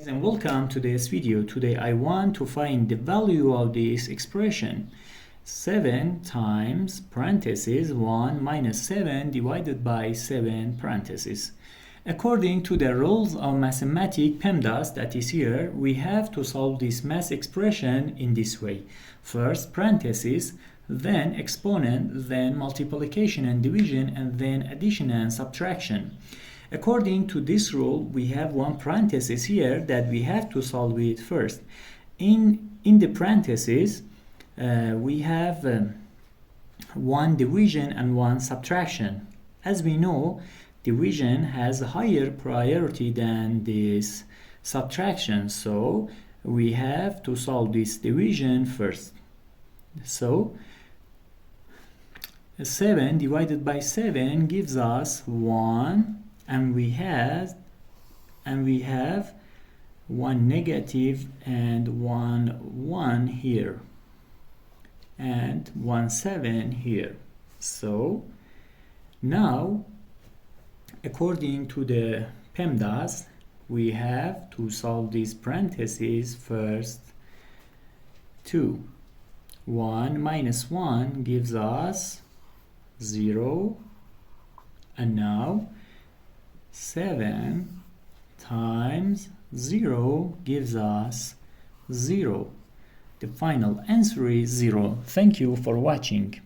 And welcome to this video. Today I want to find the value of this expression 7 times parentheses 1 minus 7 divided by 7 parentheses. According to the rules of mathematics PEMDAS that is here, we have to solve this math expression in this way. First parentheses, then exponent, then multiplication and division, and then addition and subtraction. According to this rule, we have one parenthesis here that we have to solve it first. In the parentheses, we have one division and one subtraction. As we know, division has a higher priority than this subtraction, so we have to solve this division first. So 7 divided by 7 gives us 1, and we have one negative and one here and 1 7 here. So now according to the PEMDAS, we have to solve these parentheses first. 2 1 minus 1 gives us 0, and now 7 times 0 gives us 0. The final answer is 0. Thank you for watching.